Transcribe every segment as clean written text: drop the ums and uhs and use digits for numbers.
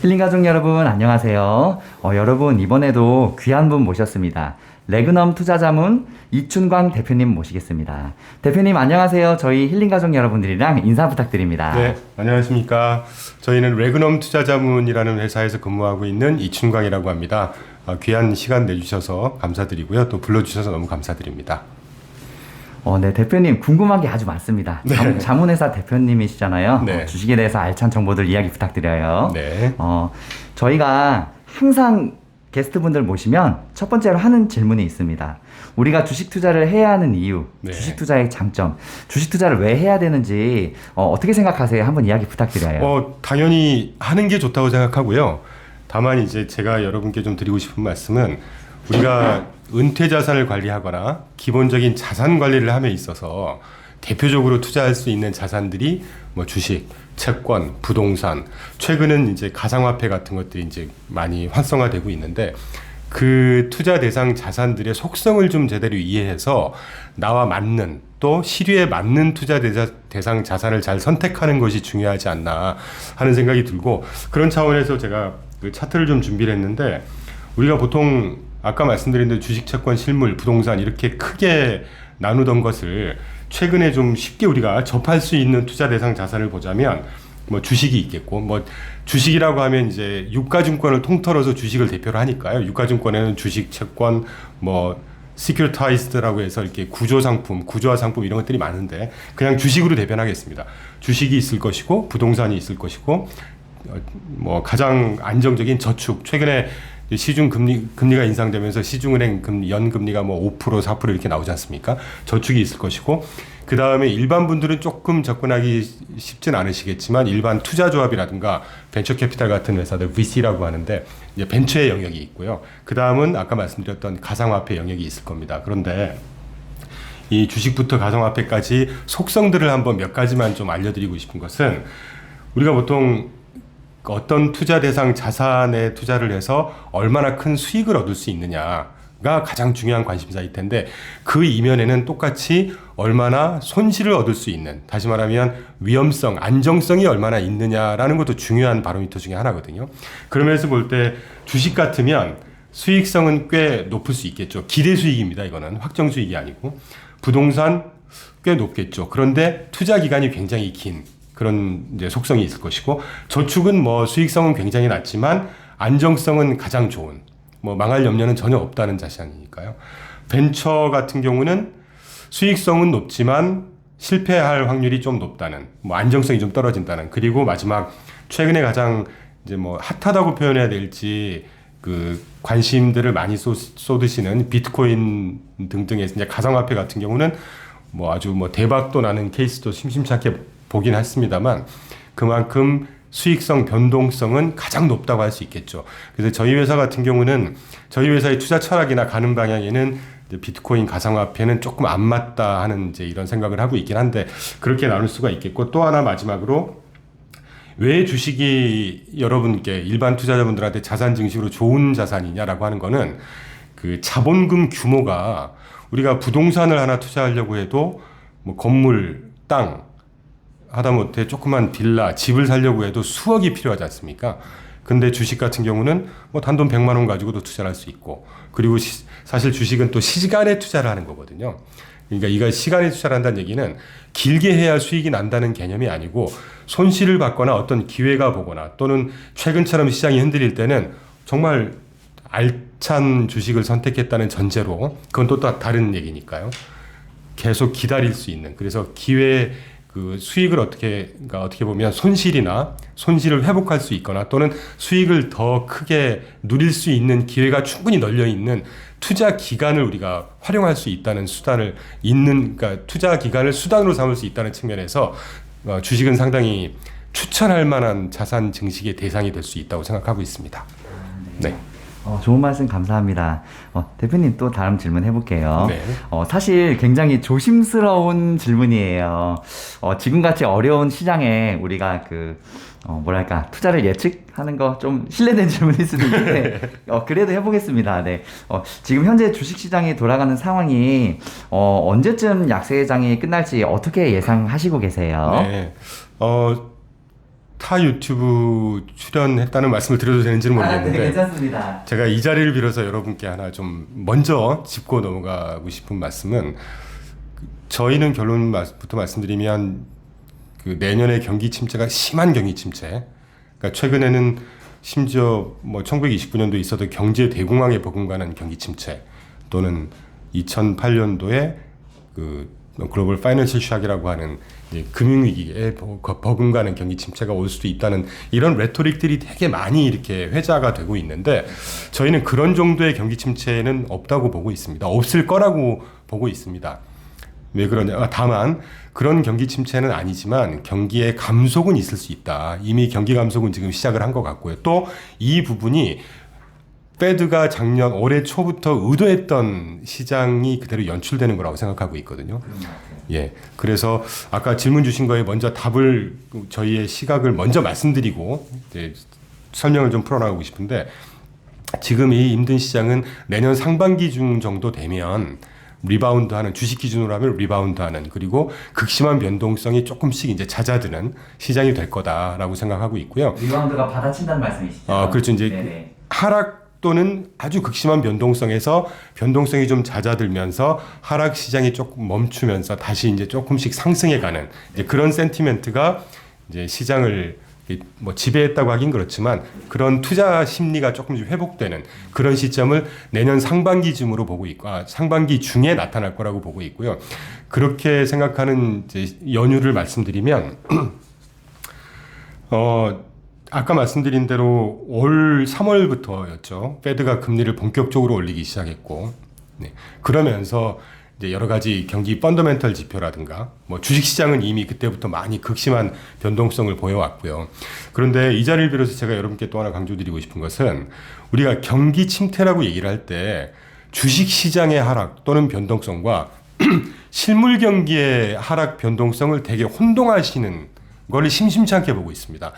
힐링 가족 여러분 안녕하세요. 여러분 이번에도 귀한 분 모셨습니다. 레그넘 투자자문 이춘광 대표님 모시겠습니다. 대표님 안녕하세요. 저희 힐링 가족 여러분들이랑 인사 부탁드립니다. 네, 안녕하십니까. 저희는 레그넘 투자자문이라는 회사에서 근무하고 있는 이춘광이라고 합니다. 귀한 시간 내주셔서 감사드리고요. 또 불러주셔서 너무 감사드립니다. 네, 대표님 궁금한 게 아주 많습니다. 네. 자문회사 대표님이시잖아요. 네. 주식에 대해서 알찬 정보들 이야기 부탁드려요. 네. 저희가 항상 게스트분들 모시면 첫 번째로 하는 질문이 있습니다. 우리가 주식 투자를 해야 하는 이유, 네. 주식 투자의 장점, 주식 투자를 왜 해야 되는지 어떻게 생각하세요? 한번 이야기 부탁드려요. 당연히 하는 게 좋다고 생각하고요. 다만 이제 제가 여러분께 좀 드리고 싶은 말씀은 우리가 은퇴 자산을 관리하거나 기본적인 자산 관리를 함에 있어서 대표적으로 투자할 수 있는 자산들이 뭐 주식, 채권, 부동산, 최근은 이제 가상화폐 같은 것들이 이제 많이 활성화되고 있는데 그 투자 대상 자산들의 속성을 좀 제대로 이해해서 나와 맞는 또 시류에 맞는 투자 대상 자산을 잘 선택하는 것이 중요하지 않나 하는 생각이 들고 그런 차원에서 제가 그 차트를 좀 준비를 했는데 우리가 보통 아까 말씀드린 대로 주식, 채권, 실물, 부동산 이렇게 크게 나누던 것을 최근에 좀 쉽게 우리가 접할 수 있는 투자 대상 자산을 보자면 뭐 주식이 있겠고 뭐 주식이라고 하면 이제 유가증권을 통틀어서 주식을 대표로 하니까요. 유가증권에는 주식, 채권, 뭐 시큐리타이즈드라고 해서 이렇게 구조화 상품 이런 것들이 많은데 그냥 주식으로 대변하겠습니다. 주식이 있을 것이고 부동산이 있을 것이고 뭐 가장 안정적인 저축 최근에 시중 금리가 인상되면서 시중은행 연금리가 뭐 5%, 4% 이렇게 나오지 않습니까? 저축이 있을 것이고 그 다음에 일반 분들은 조금 접근하기 쉽진 않으시겠지만 일반 투자조합이라든가 벤처캐피탈 같은 회사들 VC라고 하는데 이제 벤처의 영역이 있고요. 그 다음은 아까 말씀드렸던 가상화폐 영역이 있을 겁니다. 그런데 이 주식부터 가상화폐까지 속성들을 한번 몇 가지만 좀 알려드리고 싶은 것은 우리가 보통 어떤 투자 대상 자산에 투자를 해서 얼마나 큰 수익을 얻을 수 있느냐가 가장 중요한 관심사일 텐데 그 이면에는 똑같이 얼마나 손실을 얻을 수 있는 다시 말하면 위험성, 안정성이 얼마나 있느냐라는 것도 중요한 바로미터 중에 하나거든요. 그러면서 볼 때 주식 같으면 수익성은 꽤 높을 수 있겠죠. 기대 수익입니다. 이거는 확정 수익이 아니고 부동산 꽤 높겠죠. 그런데 투자 기간이 굉장히 긴 그런 이제 속성이 있을 것이고 저축은 뭐 수익성은 굉장히 낮지만 안정성은 가장 좋은 뭐 망할 염려는 전혀 없다는 자산이니까요. 벤처 같은 경우는 수익성은 높지만 실패할 확률이 좀 높다는 뭐 안정성이 좀 떨어진다는 그리고 마지막 최근에 가장 이제 뭐 핫하다고 표현해야 될지 그 관심들을 많이 쏟으시는 비트코인 등등의 이제 가상화폐 같은 경우는 뭐 아주 뭐 대박도 나는 케이스도 심심찮게 보긴 했습니다만 그만큼 수익성, 변동성은 가장 높다고 할 수 있겠죠. 그래서 저희 회사 같은 경우는 저희 회사의 투자 철학이나 가는 방향에는 이제 비트코인 가상화폐는 조금 안 맞다 하는 이제 이런 생각을 하고 있긴 한데 그렇게 나눌 수가 있겠고 또 하나 마지막으로 왜 주식이 여러분께 일반 투자자분들한테 자산 증식으로 좋은 자산이냐라고 하는 거는 그 자본금 규모가 우리가 부동산을 하나 투자하려고 해도 뭐 건물, 땅 하다못해 조그만 빌라, 집을 사려고 해도 수억이 필요하지 않습니까? 근데 주식 같은 경우는 뭐 단돈 100만 원 가지고도 투자를 할 수 있고 그리고 사실 주식은 또 시간에 투자를 하는 거거든요. 그러니까 이가 시간에 투자를 한다는 얘기는 길게 해야 수익이 난다는 개념이 아니고 손실을 받거나 어떤 기회가 보거나 또는 최근처럼 시장이 흔들릴 때는 정말 알찬 주식을 선택했다는 전제로 그건 또 다른 얘기니까요. 계속 기다릴 수 있는 그래서 기회 그 수익을 그러니까 어떻게 보면 손실을 회복할 수 있거나 또는 수익을 더 크게 누릴 수 있는 기회가 충분히 널려 있는 투자 기간을 우리가 활용할 수 있다는 그러니까 투자 기간을 수단으로 삼을 수 있다는 측면에서 주식은 상당히 추천할 만한 자산 증식의 대상이 될 수 있다고 생각하고 있습니다. 네. 좋은 말씀 감사합니다. 대표님 또 다음 질문 해볼게요. 네. 사실 굉장히 조심스러운 질문이에요. 지금같이 어려운 시장에 우리가 투자를 예측하는 거 좀 실례된 질문일 수도 있는데, 그래도 해보겠습니다. 네. 지금 현재 주식시장이 돌아가는 상황이, 언제쯤 약세장이 끝날지 어떻게 예상하시고 계세요? 네. 타 유튜브 출연했다는 말씀을 드려도 되는지는 모르겠는데 네, 괜찮습니다. 제가 이 자리를 빌어서 여러분께 하나 좀 먼저 짚고 넘어가고 싶은 말씀은 저희는 결론부터 말씀드리면 그 내년에 경기 침체가 심한 경기 침체. 그러니까 최근에는 심지어 뭐 1929년도에 있었던 경제 대공황에 버금가는 경기 침체 또는 2008년도에 그 글로벌 파이낸셜 샥이라고 하는 이제 금융위기에 버금가는 경기 침체가 올 수도 있다는 이런 레토릭들이 되게 많이 이렇게 회자가 되고 있는데 저희는 그런 정도의 경기 침체는 없다고 보고 있습니다. 없을 거라고 보고 있습니다. 왜 그러냐? 다만 그런 경기 침체는 아니지만 경기의 감속은 있을 수 있다. 이미 경기 감속은 지금 시작을 한 것 같고요. 또 이 부분이 페드가 작년 올해 초부터 의도했던 시장이 그대로 연출되는 거라고 생각하고 있거든요. 예. 그래서 아까 질문 주신 거에 먼저 답을 저희의 시각을 먼저 말씀드리고 이제 설명을 좀 풀어나가고 싶은데 지금 이 힘든 시장은 내년 상반기 중 정도 되면 리바운드하는 주식 기준으로 하면 리바운드하는 그리고 극심한 변동성이 조금씩 이제 잦아드는 시장이 될 거다라고 생각하고 있고요. 리바운드가 받아친다는 말씀이시죠? 그렇죠. 이제 네네. 하락 또는 아주 극심한 변동성에서 변동성이 좀 잦아들면서 하락 시장이 조금 멈추면서 다시 이제 조금씩 상승해가는 이제 그런 센티멘트가 이제 시장을 뭐 지배했다고 하긴 그렇지만 그런 투자 심리가 조금씩 회복되는 그런 시점을 내년 상반기쯤으로 보고 있고 상반기 중에 나타날 거라고 보고 있고요. 그렇게 생각하는 이제 연유를 말씀드리면 아까 말씀드린 대로 올 3월부터였죠. 페드가 금리를 본격적으로 올리기 시작했고, 네. 그러면서 이제 여러 가지 경기 펀더멘털 지표라든가, 뭐 주식시장은 이미 그때부터 많이 극심한 변동성을 보여왔고요. 그런데 이 자리를 빌어서 제가 여러분께 또 하나 강조드리고 싶은 것은 우리가 경기 침체라고 얘기를 할 때 주식시장의 하락 또는 변동성과 실물 경기의 하락 변동성을 되게 혼동하시는 걸 심심치 않게 보고 있습니다.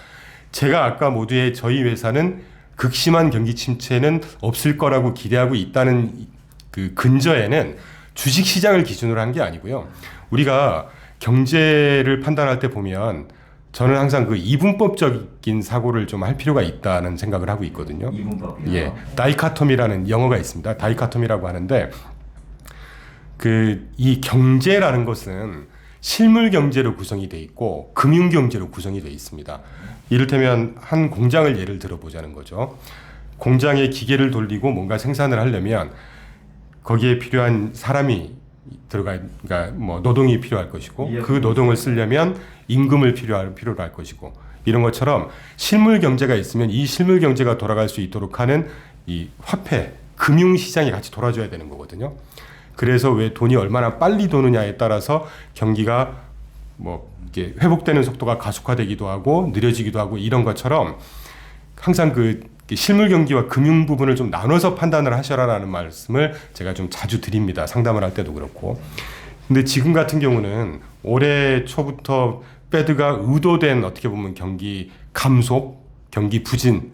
제가 아까 모두의 저희 회사는 극심한 경기 침체는 없을 거라고 기대하고 있다는 그 근저에는 주식시장을 기준으로 한 게 아니고요. 우리가 경제를 판단할 때 보면 저는 항상 그 이분법적인 사고를 좀 할 필요가 있다는 생각을 하고 있거든요. 이분법이요? 예, 다이카토미라는 영어가 있습니다. 다이카토미라고 하는데 그 이 경제라는 것은 실물 경제로 구성이 돼 있고 금융 경제로 구성이 돼 있습니다. 이를테면 한 공장을 예를 들어보자는 거죠. 공장에 기계를 돌리고 뭔가 생산을 하려면 거기에 필요한 사람이 그러니까 뭐 노동이 필요할 것이고 그 노동을 쓰려면 임금을 필요로 할 것이고 이런 것처럼 실물 경제가 있으면 이 실물 경제가 돌아갈 수 있도록 하는 이 화폐, 금융 시장이 같이 돌아줘야 되는 거거든요. 그래서 왜 돈이 얼마나 빨리 도느냐에 따라서 경기가 뭐 이게 회복되는 속도가 가속화되기도 하고 느려지기도 하고 이런 것처럼 항상 그 실물 경기와 금융 부분을 좀 나눠서 판단을 하셔라라는 말씀을 제가 좀 자주 드립니다. 상담을 할 때도 그렇고. 근데 지금 같은 경우는 올해 초부터 페드가 의도된 어떻게 보면 경기 감속, 경기 부진인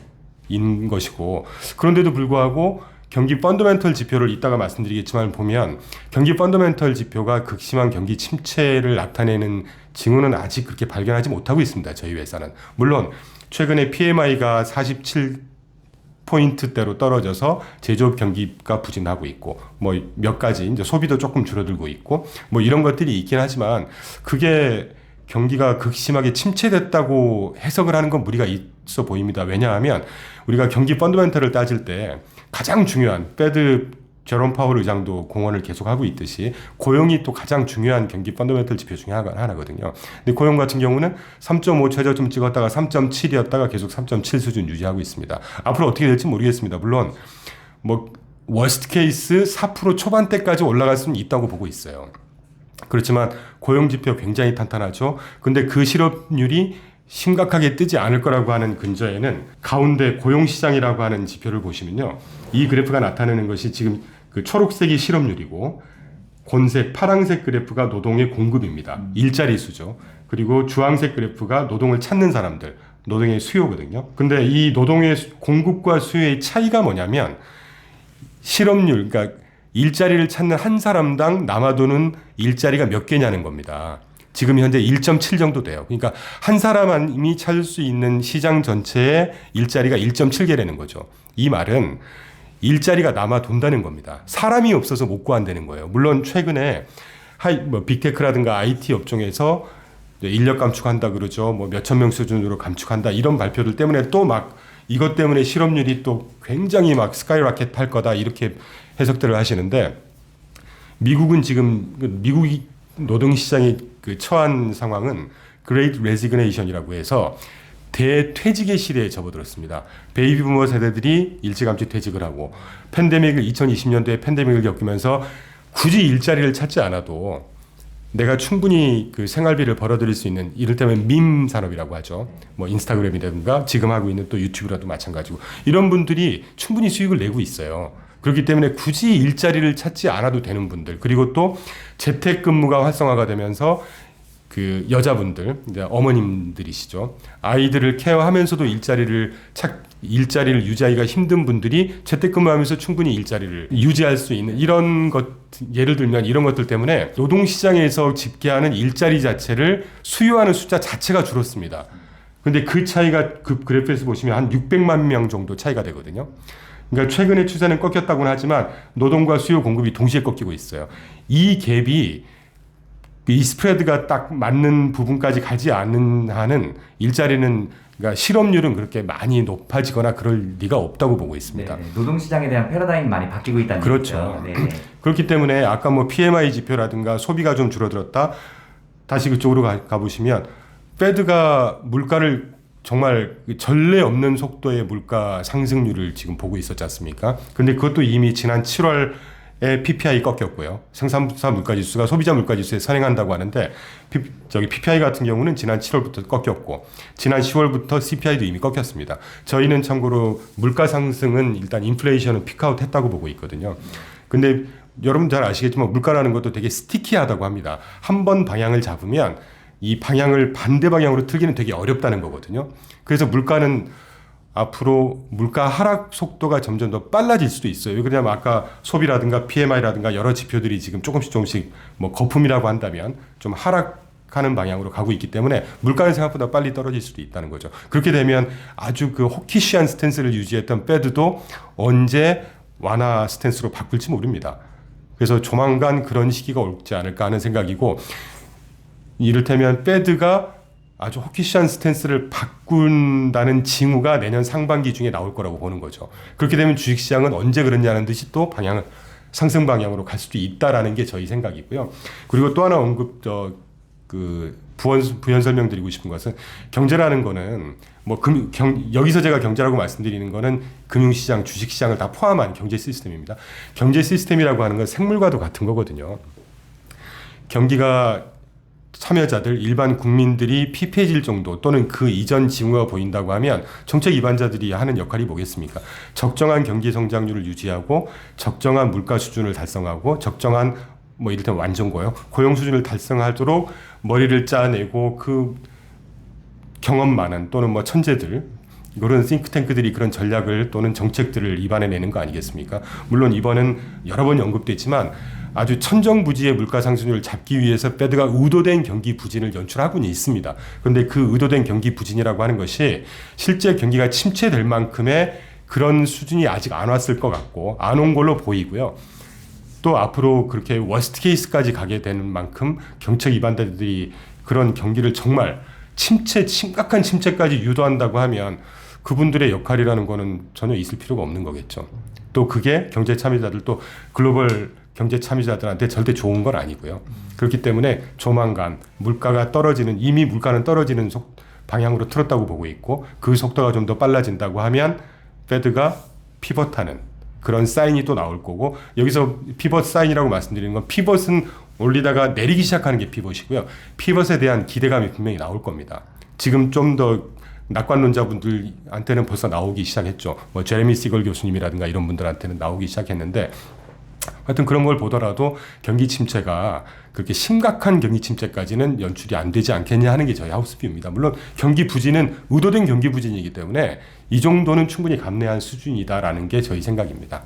것이고 그런데도 불구하고 경기 펀더멘털 지표를 이따가 말씀드리겠지만 보면 경기 펀더멘털 지표가 극심한 경기 침체를 나타내는 징후는 아직 그렇게 발견하지 못하고 있습니다. 저희 회사는. 물론 최근에 PMI가 47포인트대로 떨어져서 제조업 경기가 부진하고 있고 뭐 몇 가지 이제 소비도 조금 줄어들고 있고 뭐 이런 것들이 있긴 하지만 그게 경기가 극심하게 침체됐다고 해석을 하는 건 무리가 있어 보입니다. 왜냐하면 우리가 경기 펀더멘털을 따질 때 가장 중요한 페드 제롬 파월 의장도 공언을 계속하고 있듯이 고용이 또 가장 중요한 경기 펀더멘털 지표 중에 하나거든요. 근데 고용 같은 경우는 3.5 최저 좀 찍었다가 3.7이었다가 계속 3.7 수준 유지하고 있습니다. 앞으로 어떻게 될지 모르겠습니다. 물론 뭐 워스트 케이스 4% 초반대까지 올라갈 수는 있다고 보고 있어요. 그렇지만 고용 지표 굉장히 탄탄하죠. 근데 그 실업률이 심각하게 뜨지 않을 거라고 하는 근저에는 가운데 고용시장이라고 하는 지표를 보시면요. 이 그래프가 나타내는 것이 지금 그 초록색이 실업률이고 곤색, 파랑색 그래프가 노동의 공급입니다. 일자리 수죠. 그리고 주황색 그래프가 노동을 찾는 사람들, 노동의 수요거든요. 근데 이 노동의 공급과 수요의 차이가 뭐냐면 실업률, 그러니까 일자리를 찾는 한 사람당 남아도는 일자리가 몇 개냐는 겁니다. 지금 현재 1.7 정도 돼요. 그러니까 한 사람이 찾을 수 있는 시장 전체의 일자리가 1.7개라는 거죠. 이 말은 일자리가 남아 돈다는 겁니다. 사람이 없어서 못 구한다는 거예요. 물론 최근에 빅테크라든가 IT 업종에서 인력 감축한다 그러죠. 뭐 몇천 명 수준으로 감축한다 이런 발표들 때문에 또 막 이것 때문에 실업률이 또 굉장히 막 스카이라켓 할 거다 이렇게 해석들을 하시는데 미국은 지금 미국이 노동시장이 처한 상황은 그레이트 레지그네이션이라고 해서 대퇴직의 시대에 접어들었습니다. 베이비 부머 세대들이 일찌감치 퇴직을 하고 팬데믹을 2020년도에 팬데믹을 겪으면서 굳이 일자리를 찾지 않아도 내가 충분히 그 생활비를 벌어들일 수 있는 이를테면 밈 산업이라고 하죠. 뭐 인스타그램이라든가 지금 하고 있는 또 유튜브라도 마찬가지고 이런 분들이 충분히 수익을 내고 있어요. 그렇기 때문에 굳이 일자리를 찾지 않아도 되는 분들 그리고 또 재택근무가 활성화가 되면서 그 여자분들 이제 어머님들이시죠. 아이들을 케어하면서도 일자리를 유지하기가 힘든 분들이 재택근무하면서 충분히 일자리를 유지할 수 있는 이런 것 예를 들면 이런 것들 때문에 노동시장에서 집계하는 일자리 자체를 수요하는 숫자 자체가 줄었습니다. 근데 그 차이가 그 그래프에서 보시면 한 600만 명 정도 차이가 되거든요. 그러니까 최근에 추세는 꺾였다고는 하지만 노동과 수요 공급이 동시에 꺾이고 있어요. 이 갭이 이 스프레드가 딱 맞는 부분까지 가지 않는 한은 일자리는 그러니까 실업률은 그렇게 많이 높아지거나 그럴 리가 없다고 보고 있습니다. 네, 노동시장에 대한 패러다임이 많이 바뀌고 있다는 그렇죠. 얘기죠. 그렇기 때문에 아까 뭐 PMI 지표라든가 소비가 좀 줄어들었다. 다시 그쪽으로 가보시면 페드가 물가를 정말 전례 없는 속도의 물가 상승률을 지금 보고 있었지 않습니까? 근데 그것도 이미 지난 7월에 PPI 꺾였고요. 생산자 물가지수가 소비자 물가지수에 선행한다고 하는데 PPI 같은 경우는 지난 7월부터 꺾였고 지난 10월부터 CPI도 이미 꺾였습니다. 저희는 참고로 물가 상승은 일단 인플레이션은 피크아웃 했다고 보고 있거든요. 근데 여러분 잘 아시겠지만 물가라는 것도 되게 스티키하다고 합니다. 한 번 방향을 잡으면 이 방향을 반대 방향으로 틀기는 되게 어렵다는 거거든요. 그래서 물가는 앞으로 물가 하락 속도가 점점 더 빨라질 수도 있어요. 왜 그러냐면 아까 소비라든가 PMI라든가 여러 지표들이 지금 조금씩 뭐 거품이라고 한다면 좀 하락하는 방향으로 가고 있기 때문에 물가는 생각보다 빨리 떨어질 수도 있다는 거죠. 그렇게 되면 아주 그 호키시한 스탠스를 유지했던 페드도 언제 완화 스탠스로 바꿀지 모릅니다. 그래서 조만간 그런 시기가 올지 않을까 하는 생각이고 이를테면 페드가 아주 호키시한 스탠스를 바꾼다는 징후가 내년 상반기 중에 나올 거라고 보는 거죠. 그렇게 되면 주식시장은 언제 그랬냐는 듯이 또 방향을 상승 방향으로 갈 수도 있다라는 게 저희 생각이고요. 그리고 또 하나 부연 설명드리고 싶은 것은 경제라는 거는 여기서 제가 경제라고 말씀드리는 거는 금융시장, 주식시장을 다 포함한 경제 시스템입니다. 경제 시스템이라고 하는 건 생물과도 같은 거거든요. 경기가 참여자들, 일반 국민들이 피폐해질 정도 또는 그 이전 징후가 보인다고 하면 정책 위반자들이 하는 역할이 뭐겠습니까? 적정한 경기 성장률을 유지하고 적정한 물가 수준을 달성하고 적정한 이를테면 완전고요. 고용 수준을 달성하도록 머리를 짜내고 그 경험 많은 또는 천재들 이런 싱크탱크들이 그런 전략을 또는 정책들을 입안해내는 거 아니겠습니까? 물론 이번은 여러 번 언급됐지만 아주 천정부지의 물가 상승률을 잡기 위해서 페드가 의도된 경기 부진을 연출하고는 있습니다. 그런데 그 의도된 경기 부진이라고 하는 것이 실제 경기가 침체될 만큼의 그런 수준이 아직 안 왔을 것 같고 안 온 걸로 보이고요. 또 앞으로 그렇게 워스트 케이스까지 가게 되는 만큼 정책 위반자들이 그런 경기를 정말 심각한 침체까지 유도한다고 하면 그분들의 역할이라는 거는 전혀 있을 필요가 없는 거겠죠. 또 그게 경제 참여자들 또 글로벌 경제 참여자들한테 절대 좋은 건 아니고요. 그렇기 때문에 조만간 이미 물가는 떨어지는 방향으로 틀었다고 보고 있고 그 속도가 좀 더 빨라진다고 하면 페드가 피벗하는 그런 사인이 또 나올 거고 여기서 피벗 사인이라고 말씀드리는 건 피벗은 올리다가 내리기 시작하는 게 피벗이고요. 피벗에 대한 기대감이 분명히 나올 겁니다. 지금 좀 더 낙관론자분들한테는 벌써 나오기 시작했죠. 제레미 시걸 교수님이라든가 이런 분들한테는 나오기 시작했는데 하여튼 그런 걸 보더라도 경기 침체가 그렇게 심각한 경기 침체까지는 연출이 안 되지 않겠냐 하는 게 저희 하우스뷰입니다. 물론 경기 부진은 의도된 경기 부진이기 때문에 이 정도는 충분히 감내할 수준이다라는 게 저희 생각입니다.